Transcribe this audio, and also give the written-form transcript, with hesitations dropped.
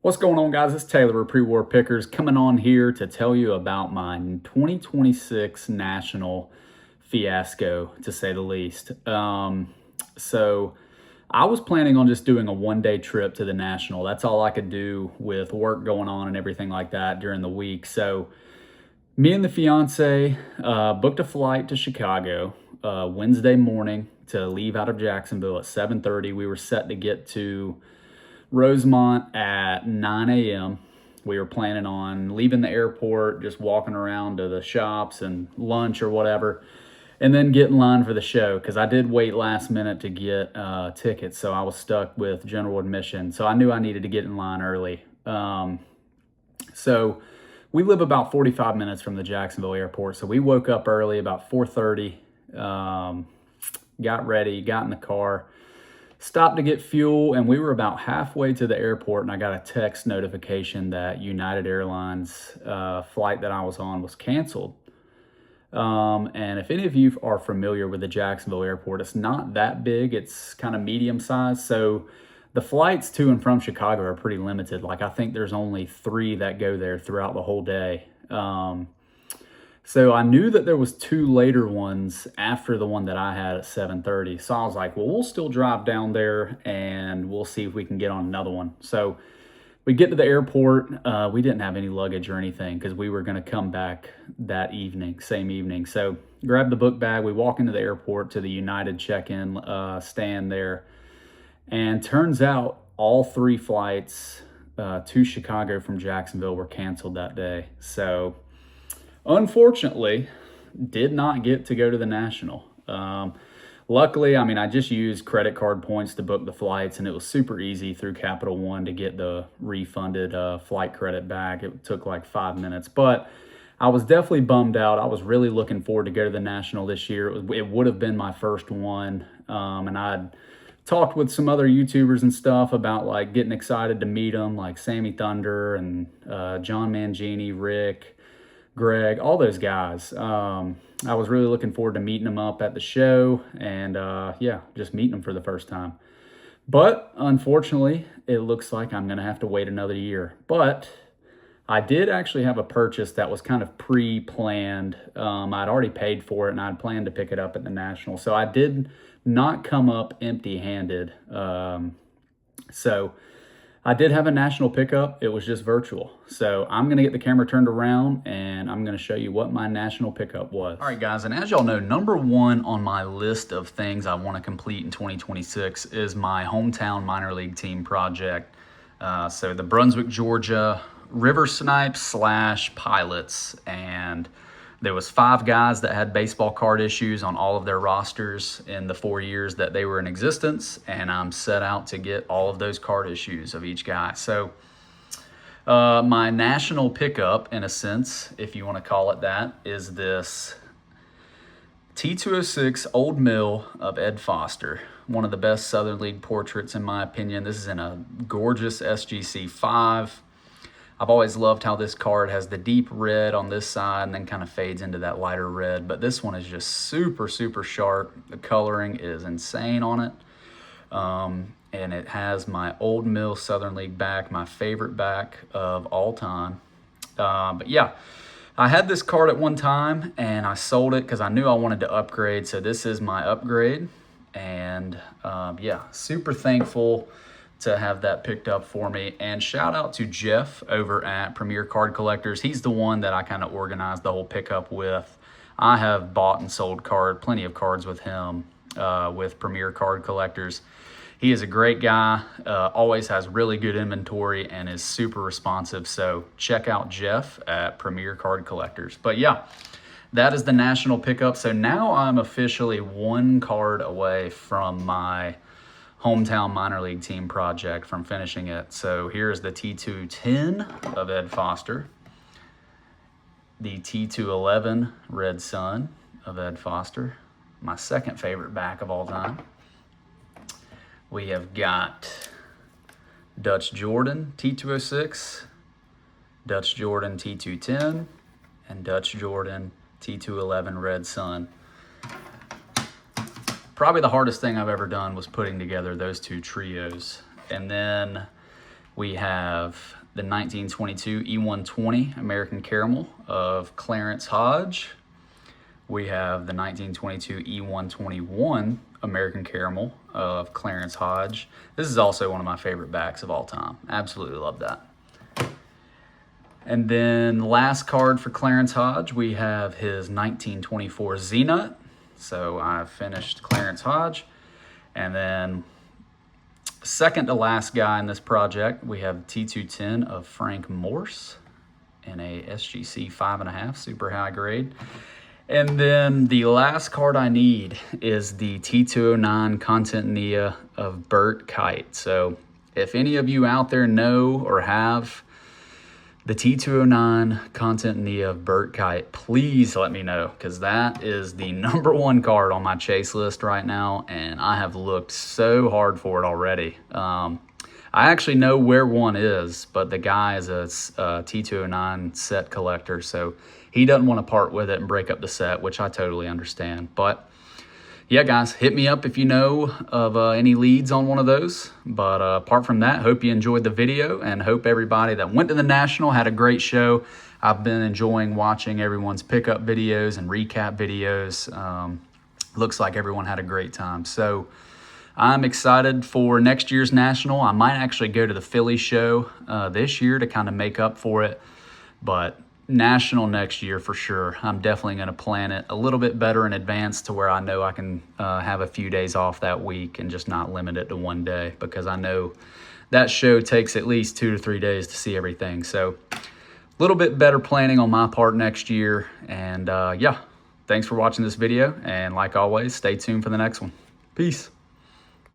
What's going on, guys? It's Taylor of Pre-War Pickers coming on here to tell you about my 2026 national fiasco, to say the least. So I was planning on just doing a one-day trip to the national. That's all I could do with work going on and everything like that during the week. So me and the fiance booked a flight to Chicago Wednesday morning to leave out of Jacksonville at 7:30. We were set to get to Rosemont at 9 a.m. We were planning on leaving the airport, just walking around to the shops and lunch or whatever, and then get in line for the show because I did wait last minute to get tickets, so I was stuck with general admission. So I knew I needed to get in line early. So we live about 45 minutes from the Jacksonville airport, so we woke up early, about 4:30, got ready, got in the car, stopped to get fuel, and we were about halfway to the airport, and I got a text notification that United Airlines flight that I was on was canceled. And if any of you are familiar with the Jacksonville airport, it's not that big. It's kind of medium sized. So the flights to and from Chicago are pretty limited. Like, I think there's only 3 that go there throughout the whole day. So I knew that there was 2 later ones after the one that I had at 7:30. So I was like, well, we'll still drive down there and we'll see if we can get on another one. So we get to the airport. We didn't have any luggage or anything because we were going to come back that evening, same evening. So grab the book bag. We walk into the airport to the United check-in stand there. And turns out all 3 flights to Chicago from Jacksonville were canceled that day. So unfortunately, did not get to go to the national. Luckily, I mean, I just used credit card points to book the flights, and it was super easy through Capital One to get the refunded flight credit back. It took like 5 minutes, but I was definitely bummed out. I was really looking forward to go to the national this year. It would have been my first one, and I'd talked with some other YouTubers and stuff about like getting excited to meet them, like Sammy Thunder and John Mangini, Rick, Greg, all those guys. I was really looking forward to meeting them up at the show and yeah, just meeting them for the first time. But unfortunately, it looks like I'm going to have to wait another year. But I did actually have a purchase that was kind of pre-planned. I'd already paid for it and I'd planned to pick it up at the National. So I did not come up empty-handed. So I did have a national pickup. It was just virtual. So I'm going to get the camera turned around and I'm going to show you what my national pickup was. All right, guys. And as y'all know, number 1 on my list of things I want to complete in 2026 is my hometown minor league team project. So the Brunswick, Georgia River Snipes / Pilots. And there was 5 guys that had baseball card issues on all of their rosters in the 4 years that they were in existence, and I'm set out to get all of those card issues of each guy. So my national pickup, in a sense, if you want to call it that, is this T206 Old Mill of Ed Foster, one of the best Southern League portraits in my opinion. This is in a gorgeous SGC 5. I've always loved how this card has the deep red on this side and then kind of fades into that lighter red. But this one is just super, super sharp. The coloring is insane on it. And it has my Old Mill Southern League back, my favorite back of all time. But yeah, I had this card at one time and I sold it because I knew I wanted to upgrade. So this is my upgrade. And yeah, super thankful to have that picked up for me. And shout out to Jeff over at Premier Card Collectors. He's the one that I kind of organized the whole pickup with. I have bought and sold plenty of cards with him with Premier Card Collectors. He is a great guy, always has really good inventory and is super responsive. So check out Jeff at Premier Card Collectors. But yeah, that is the national pickup. So now I'm officially 1 card away from my hometown minor league team project from finishing it. So here's the T210 of Ed Foster, the T211 Red Sun of Ed Foster, my second favorite back of all time. We have got Dutch Jordan T206, Dutch Jordan T210, and Dutch Jordan T211 Red Sun. Probably the hardest thing I've ever done was putting together those 2 trios. And then We have the 1922 E120 American Caramel of Clarence Hodge. We have the 1922 E121 American Caramel of Clarence Hodge. This is also one of my favorite backs of all time. Absolutely love that. And then last card for Clarence Hodge, we have his 1924 Z-Nut. So I've finished Clarence Hodge. And then second to last guy in this project, we have T210 of Frank Morse in a SGC 5.5, super high grade. And then the last card I need is the T209 Content Nia of Burt Kite. So if any of you out there know or have the T209 Content Nia of Burt Kite, please let me know, because that is the #1 card on my chase list right now, and I have looked so hard for it already. I actually know where one is, but the guy is a T209 set collector, so he doesn't want to part with it and break up the set, which I totally understand. But yeah, guys, hit me up if you know of any leads on one of those. But apart from that, hope you enjoyed the video, and hope everybody that went to the National had a great show. I've been enjoying watching everyone's pickup videos and recap videos. Looks like everyone had a great time. So I'm excited for next year's National. I might actually go to the Philly show this year to kind of make up for it. But National next year for sure. I'm definitely going to plan it a little bit better in advance to where I know I can have a few days off that week and just not limit it to one day, because I know that show takes at least 2 to 3 days to see everything. So a little bit better planning on my part next year. And yeah, thanks for watching this video. And like always, stay tuned for the next one. Peace.